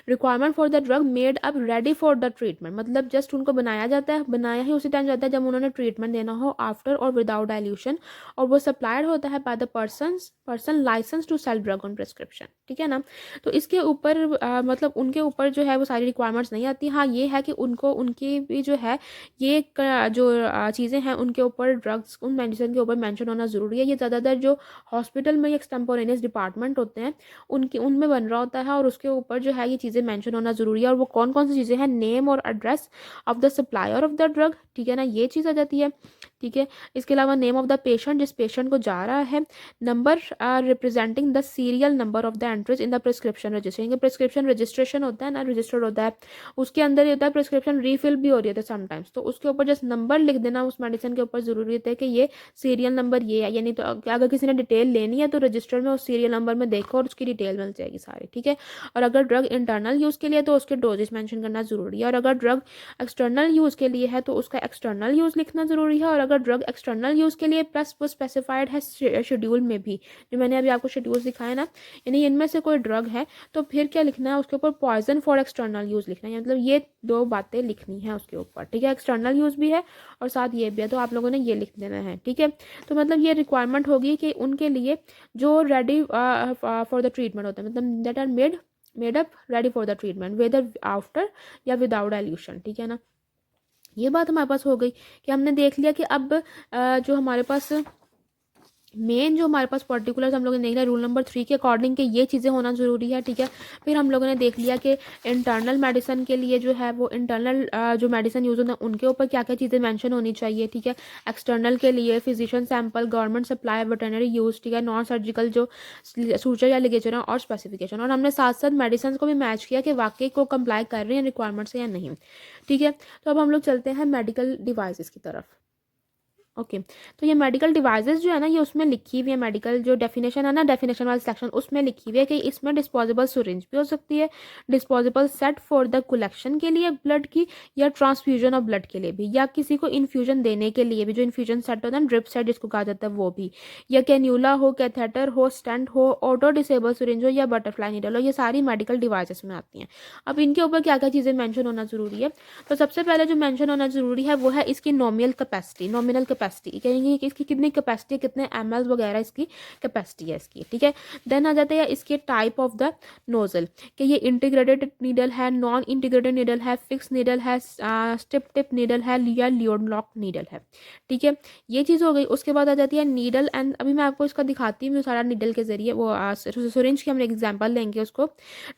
Requirement for the drug made up ready for the treatment, मतलब जस्ट उनको बनाया जाता है, बनाया ही उसी टाइम जाता है जब उन्होंने ट्रीटमेंट देना हो, आफ्टर और विदाउट डाइल्यूशन, और वो सप्लाइड होता है by the person license to sell drug on prescription, ठीक है ना। तो इसके ऊपर मतलब उनके ऊपर जो है वो सारी रिक्वायरमेंट्स नहीं आती। हाँ ये है कि उनको उनकी भी जो है ये जो चीज़ें हैं उनके ऊपर ड्रग्स उन मेडिसिन के ऊपर मेंशन होना ज़रूरी है। ये ज़्यादातर जो हॉस्पिटल में एक्सटेम्पोरेनियस डिपार्टमेंट होते हैं उनकी उनमें बन रहा होता है और उसके ऊपर जो है ये चीज़ें मेंशन होना ज़रूरी है। और वो कौन कौन सी चीज़ें हैं, नेम और address of the supplier of the drug, ठीक है ना, ये चीज़ आ जाती है, ठीक है। इसके अलावा नेम ऑफ द पेशेंट जिस पेशेंट को जा रहा है, number representing the serial number of the entries in the prescription register, prescription registration होता है ना, रजिस्टर्ड होता है, उसके अंदर ये होता है प्रिस्क्रिप्शन रीफिल भी हो रही है समटाइम्स, तो उसके ऊपर जस्ट नंबर लिख देना उस मेडिसिन के ऊपर ज़रूरी होता है कि ये सीरियल नंबर ये है, यानी तो अगर किसी ने डिटेल लेनी है तो रजिस्टर में उस सीरियल नंबर में देखो और उसकी डिटेल मिल जाएगी सारी, ठीक है। और अगर ड्रग इंटरनल यूज़ के लिए तो उसके डोजेस मेंशन करना ज़रूरी है, और अगर ड्रग एक्सटर्नल यूज़ के लिए है तो उसका एक्सटर्नल यूज़ लिखना ज़रूरी है। और अगर ड्रग एक्सटर्नल यूज़ के लिए प्लस वो स्पेसिफाइड है शेड्यूल में भी, जो मैंने अभी आपको शेड्यूल दिखाया ना, यानी इनमें से कोई ड्रग है तो फिर क्या लिखना है उसके ऊपर, पॉइजन फॉर एक्सटर्नल यूज़ लिखना है, मतलब ये 2 बातें लिखनी है उसके ऊपर, ठीक है। एक्सटर्नल यूज़ भी है और साथ ये भी है, तो आप लोगों ने ये लिख देना है, ठीक है। तो मतलब ये रिक्वायरमेंट होगी कि उनके लिए जो रेडी फॉर द ट्रीटमेंट होता है, मतलब that are made up ready for the treatment whether after या विदाउट डाइल्यूशन, ठीक है ना। ये बात हमारे पास हो गई कि हमने देख लिया कि अब जो हमारे पास मेन जो हमारे पास पर्टिकुलर्स हम लोगों ने देख लिया रूल नंबर 3 के अकॉर्डिंग कि ये चीज़ें होना ज़रूरी है, ठीक है। फिर हम लोगों ने देख लिया कि इंटरनल मेडिसिन के लिए जो है वो इंटरनल जो मेडिसिन यूज़ होता है उनके ऊपर क्या क्या चीज़ें मेंशन होनी चाहिए, ठीक है। एक्सटर्नल के लिए physician sample, government supply, veterinary use, ठीक है, नॉन सर्जिकल जो सूचर या लिगेचर है और स्पेसिफिकेशन, और हमने साथ साथ मेडिसिन को भी मैच किया कि वाकई को कंप्लाई कर रही हैं रिक्वायरमेंट से या नहीं, ठीक है। तो अब हम लोग चलते हैं मेडिकल डिवाइसेस की तरफ। ओके तो ये मेडिकल डिवाइसेस जो है ना ये उसमें लिखी हुई है, मेडिकल जो डेफिनेशन है ना, डेफिनेशन वाला सेक्शन उसमें लिखी हुई है कि इसमें डिस्पोजेबल सिरिंज भी हो सकती है, disposable set for the collection के लिए ब्लड की, या ट्रांसफ्यूजन ऑफ ब्लड के लिए भी, या किसी को इन्फ्यूजन देने के लिए भी, जो इन्फ्यूजन सेट होता है ना, ड्रिप सेट जिसको कहा जाता है वो भी, या कैन्यूला हो, कैथेटर हो, स्टेंट हो, ऑटो डिसेबल सिरिंज हो, या बटरफ्लाई नीडल हो, ये सारी मेडिकल डिवाइसेस में आती हैं। अब इनके ऊपर क्या क्या चीज़ें मैंशन होना ज़रूरी है, तो सबसे पहले जो मैंशन होना ज़रूरी है वो है इसकी नॉमिनल कैपेसिटी यानी कि इसकी कितनी कैपेसिटी है, कितने ml वगैरह इसकी कैपेसिटी है इसकी, ठीक है। देन आ जाता है इसके टाइप ऑफ द नोजल, कि ये इंटीग्रेटेड नीडल है, नॉन इंटीग्रेटेड नीडल है, फिक्स नीडल है, स्टिप टिप नीडल है, या लियोन लॉक नीडल है, ठीक है। ये चीज़ हो गई। उसके बाद आ जाती है नीडल एंड, अभी मैं आपको इसका दिखाती हूँ सारा नीडल के जरिए, वो सिरिंज की हम एग्जाम्पल लेंगे उसको,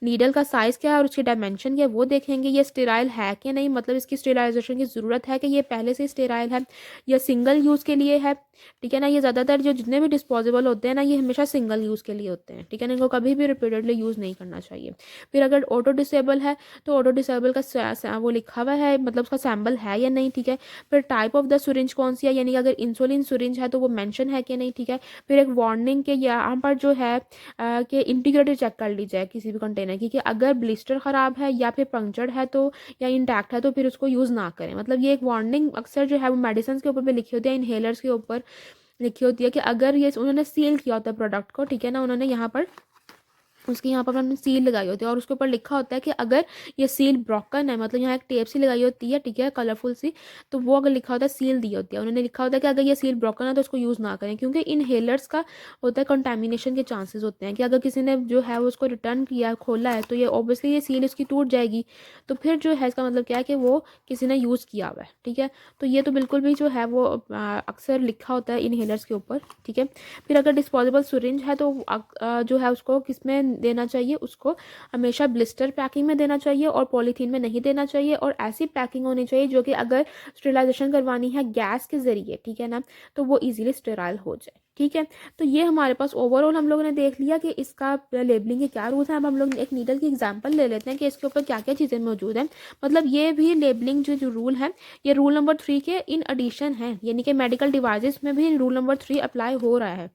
नीडल का साइज़ क्या है और उसकी डायमेंशन क्या है वो देखेंगे, ये स्टेराइल है कि नहीं, मतलब इसकी स्टेराइजेशन की ज़रूरत है कि ये पहले से स्टेराइल है या सिंगल यूज़ के लिए है, ठीक है ना। ये ज़्यादातर जो जितने भी डिस्पोजेबल होते हैं ना ये हमेशा सिंगल यूज़ के लिए होते हैं, ठीक है ना, इनको कभी भी रिपीटेडली यूज़ नहीं करना चाहिए। फिर अगर ऑटो डिसेबल है तो ऑटो डिसेबल का वो लिखा हुआ है, मतलब उसका सैम्बल है या नहीं, ठीक है। फिर टाइप ऑफ द सिरिंज कौन सी है, यानी कि अगर इंसुलिन सिरिंज है तो वो मेंशन है कि नहीं, ठीक है। फिर एक वार्निंग के यहाँ पर जो है कि इंटीग्रेटेड चेक कर ली जाए किसी भी कंटेनर की, कि अगर ब्लिस्टर ख़राब है या फिर पंक्चर्ड है तो, या इंटैक्ट है तो फिर उसको यूज़ ना करें। मतलब ये एक वार्निंग अक्सर जो है वो मेडिसिन के ऊपर भी लिखी होती है, इनहेलर्स के ऊपर लिखी होती है कि अगर ये उन्होंने सील किया होता है प्रोडक्ट को, ठीक है ना, उन्होंने यहाँ पर उसकी यहाँ पर हमने सील लगाई होती है और उसके ऊपर लिखा होता है कि अगर ये सील ब्रोकन है, मतलब यहाँ एक टेप सी लगाई होती है, ठीक है, कलरफुल सी, तो वो अगर लिखा होता है सील दी होती है, उन्होंने लिखा होता है कि अगर ये सील ब्रोकन है तो उसको यूज़ ना करें, क्योंकि इनहेलर्स का होता है कंटेमिनेशन के चांसेस होते हैं कि अगर किसी ने जो है वो उसको रिटर्न किया, खोला है, तो ये ऑब्वियसली ये सील उसकी टूट जाएगी, तो फिर जो है इसका मतलब क्या है कि वो किसी ने यूज़ किया हुआ है, ठीक है। तो ये तो बिल्कुल भी जो है वो अक्सर लिखा होता है इनहेलर्स के ऊपर, ठीक है। फिर अगर डिस्पोजेबल सिरिंज है तो जो है उसको किस में देना चाहिए, उसको हमेशा ब्लिस्टर पैकिंग में देना चाहिए और पॉलीथीन में नहीं देना चाहिए, और ऐसी पैकिंग होनी चाहिए जो कि अगर स्टेरिलाइजेशन करवानी है गैस के ज़रिए, ठीक है ना, तो वो इजीली स्टेराइल हो जाए, ठीक है। तो ये हमारे पास ओवरऑल हम लोगों ने देख लिया कि इसका लेबलिंग के क्या रूल्स हैं। अब हम लोग एक नीडल की एग्जांपल ले लेते हैं कि इसके ऊपर क्या क्या चीज़ें मौजूद हैं। मतलब ये भी लेबलिंग जो रूल है, ये रूल नंबर 3 के इन एडिशन है, यानी कि मेडिकल डिवाइसेस में भी रूल नंबर 3 अप्लाई हो रहा है,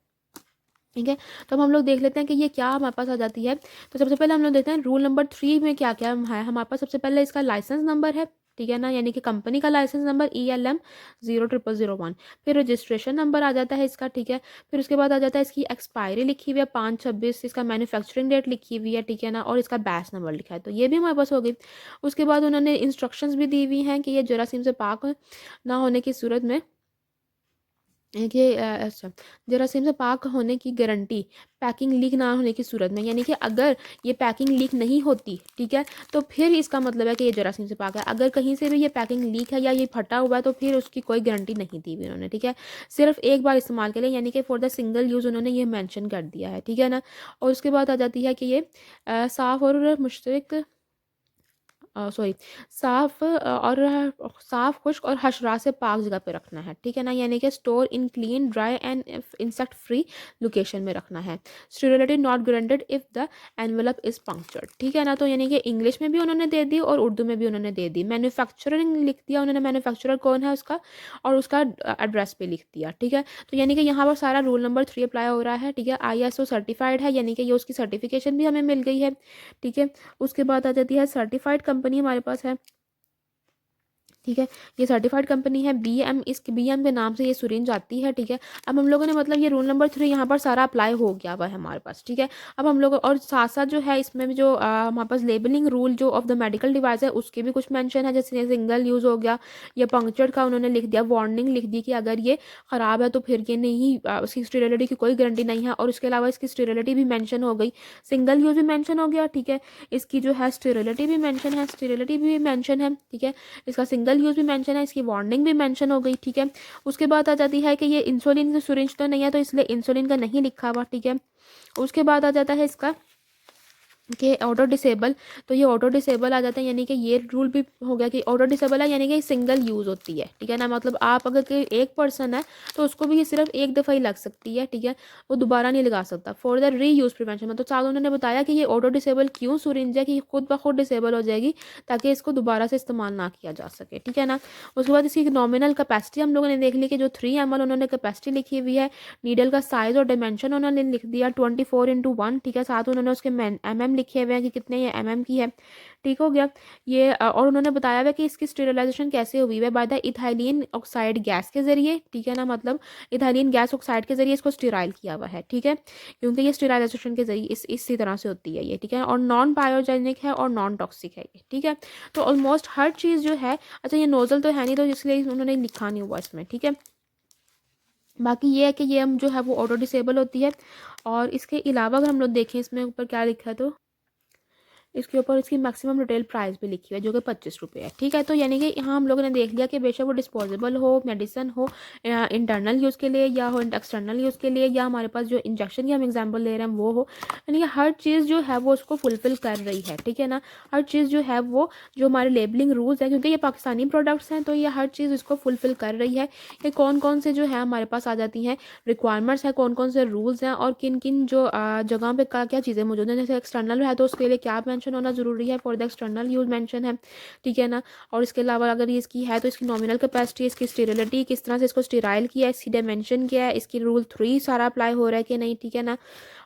ठीक है। तो अब हम लोग देख लेते हैं कि ये क्या हमारे पास आ जाती है। तो सबसे पहले हम लोग देखते हैं रूल नंबर 3 में क्या क्या है हमारे पास। सबसे पहले इसका लाइसेंस नंबर है, ठीक है ना, यानी कि कंपनी का लाइसेंस नंबर ELM 00001। फिर रजिस्ट्रेशन नंबर आ जाता है इसका, ठीक है। फिर उसके बाद आ जाता है इसकी एक्सपायरी लिखी हुई है 5/26, इसका मैन्युफैक्चरिंग डेट लिखी हुई है, ठीक है ना, और इसका बैच नंबर लिखा है, तो ये भी हमारे पास हो गई। उसके बाद उन्होंने इंस्ट्रक्शंस भी दी हुई हैं कि ये जरासीम से पाक ना होने की सूरत में कि अच्छा, जरासीम से पाक होने की गारंटी पैकिंग लीक ना होने की सूरत में, यानी कि अगर ये पैकिंग लीक नहीं होती, ठीक है, तो फिर इसका मतलब है कि ये जरासीम से पाक है। अगर कहीं से भी ये पैकिंग लीक है या ये फटा हुआ है तो फिर उसकी कोई गारंटी नहीं दी हुई उन्होंने, ठीक है। सिर्फ एक बार इस्तेमाल के लिए, यानी कि फॉर द सिंगल यूज़ उन्होंने ये मेंशन कर दिया है, ठीक है ना। और उसके बाद आ जाती है कि ये साफ़ और मुश्तरक सॉरी साफ खुश्क और हशरा से पाक जगह पे रखना है, ठीक है ना, यानी कि store in clean dry and insect free location में रखना है। Sterility not guaranteed if the envelope is punctured, ठीक है ना। तो यानी कि इंग्लिश में भी उन्होंने दे दी और उर्दू में भी उन्होंने दे दी। मैन्युफैक्चरिंग लिख दिया उन्होंने, मैन्युफैक्चरर कौन है उसका, और उसका एड्रेस भी लिख दिया, ठीक है। तो यानी कि यहाँ पर सारा रूल नंबर 3 अप्लाई हो रहा है, ठीक है। ISO सर्टिफाइड है, यानी कि ये उसकी सर्टिफिकेशन भी हमें मिल गई है, ठीक है। उसके बाद आ जाती है सर्टिफाइड कंपनी हमारे पास है, ठीक है। ये सर्टिफाइड कंपनी है BM, इसके BM के नाम से ये सिरिंज आती है, ठीक है। अब हम लोगों ने मतलब ये रूल नंबर 3 यहाँ पर सारा अप्लाई हो गया हुआ है हमारे पास, ठीक है। अब हम लोग और साथ साथ जो है इसमें भी जो हमारे पास लेबलिंग रूल जो ऑफ द मेडिकल डिवाइस है उसके भी कुछ मेंशन है, जैसे सिंगल यूज़ हो गया या पंक्चर का उन्होंने लिख दिया, वार्निंग लिख दी कि अगर ये ख़राब है तो फिर ये नहीं, उसकी स्टेरिलिटी की कोई गारंटी नहीं है। और उसके अलावा इसकी स्टेरिलिटी भी मैंशन हो गई, सिंगल यूज़ भी मैंशन हो गया, ठीक है। इसकी जो है स्टेरिलिटी भी मैंशन है, स्टेरिलिटी भी मैंशन है, ठीक है। इसका सिंगल यूज़ भी मेंशन है, इसकी वार्निंग भी मेंशन हो गई, ठीक है। उसके बाद आ जाती है कि ये इंसुलिन की सिरिंज तो नहीं है, तो इसलिए इंसुलिन का नहीं लिखा हुआ, ठीक है। उसके बाद आ जाता है इसका कि ऑटो डिसेबल, तो ये ऑटो डिसेबल आ जाता है, यानी कि ये रूल भी हो गया कि ऑटो डिसेबल है, यानी कि सिंगल यूज़ होती है, ठीक है ना। मतलब आप अगर कोई एक पर्सन है तो उसको भी ये सिर्फ एक दफ़ा ही लग सकती है, ठीक है, वो दोबारा नहीं लगा सकता। फॉर द री यूज़ प्रिवेंशन में तो साथ उन्होंने बताया कि ये ऑटो डिसेबल क्यों सिरिंज है कि खुद ब खुद डिसेबल हो जाएगी ताकि इसको दोबारा से इस्तेमाल ना किया जा सके, ठीक है ना। उसके बाद इसकी नॉमिनल कैपेसिटी हम लोगों ने देख ली कि जो 3 ml उन्होंने कैपेसिटी लिखी हुई है। नीडल का साइज़ और डायमेंशन उन्होंने लिख दिया 24x1, ठीक है। साथ उन्होंने उसके MM लिखे हुए हैं कि कितने ये MM की है, ठीक हो गया ये। और उन्होंने बताया हुआ कि इसकी स्टेरिलाइजेशन कैसे हुई है, by the ethylene oxide gas के जरिए, ठीक है ना। मतलब इथाइलिन गैस ऑक्साइड के जरिए इसको स्टेराइल किया हुआ है, ठीक है, क्योंकि ये स्टेरिलाइजेशन के जरिए इसी तरह से होती है ये, ठीक है। और नॉन बायोजेनिक है और नॉन टॉक्सिक है ये, ठीक है। तो ऑलमोस्ट हर चीज़ जो है, अच्छा ये नोजल तो है नहीं तो इसलिए उन्होंने लिखा नहीं हुआ इसमें, ठीक है। बाकी ये है कि ये हम जो है वो ऑटो डिसेबल होती है। और इसके अलावा अगर हम लोग देखें इसमें ऊपर क्या लिखा है, तो इसके ऊपर इसकी मैक्सिमम रिटेल प्राइस भी लिखी हुई है जो कि 25 रुपये है, ठीक है। तो यानी कि यहाँ हम लोगों ने देख लिया कि बेशक वो डिस्पोजेबल हो, मेडिसिन हो इंटरनल यूज़ के लिए या हो एक्सटर्नल यूज़ के लिए, या हमारे पास जो इंजेक्शन की हम एग्जांपल ले रहे हैं वो हो, यानी कि हर चीज़ जो है वो उसको फुलफ़िल कर रही है, ठीक है ना। हर चीज़ जो है वो जो हमारे लेबलिंग रूल्स हैं, क्योंकि ये पाकिस्तानी प्रोडक्ट्स हैं तो ये हर चीज़ इसको फुलफ़िल कर रही है। ये कौन कौन से जो है हमारे पास आ जाती हैं रिक्वायरमेंट्स हैं, कौन कौन से रूल्स हैं, और किन किन जो जगह पे क्या क्या चीज़ें मौजूद हैं। जैसे एक्सटर्नल है तो उसके लिए क्या मेंशन होना ज़रूरी है, for the external use mention है, ठीक है ना। और इसके अलावा अगर ये इसकी है तो इसकी नॉमिनल कैपेसिटी, इसकी स्टेरिलिटी, किस तरह से इसको स्टेराइल किया है, इसकी डायमेंशन क्या है, इसकी रूल 3 सारा अप्लाई हो रहा है कि नहीं, ठीक है ना।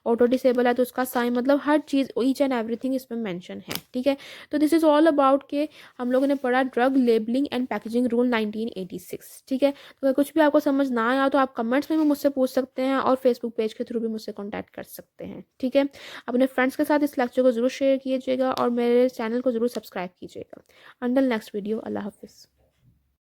ऑटो डिसेबल है तो उसका साइन, मतलब हर चीज़ ईच एंड एवरीथिंग इसमें मेंशन है। ठीक है, तो दिस इज़ ऑल अबाउट के हम लोगों ने पढ़ा drug labelling and packaging rule 1986। ठीक है, तो अगर कुछ भी आपको समझ ना आया तो आप कमेंट्स में भी मुझसे पूछ सकते हैं और फेसबुक पेज के थ्रू भी मुझसे कॉन्टैक्ट कर सकते हैं। ठीक है, अपने फ्रेंड्स के साथ इस लेक्चर को ज़रूर शेयर कीजिएगा और मेरे चैनल को ज़रूर सब्सक्राइब कीजिएगा। अंटिल नेक्स्ट वीडियो, अल्लाह हाफिज़।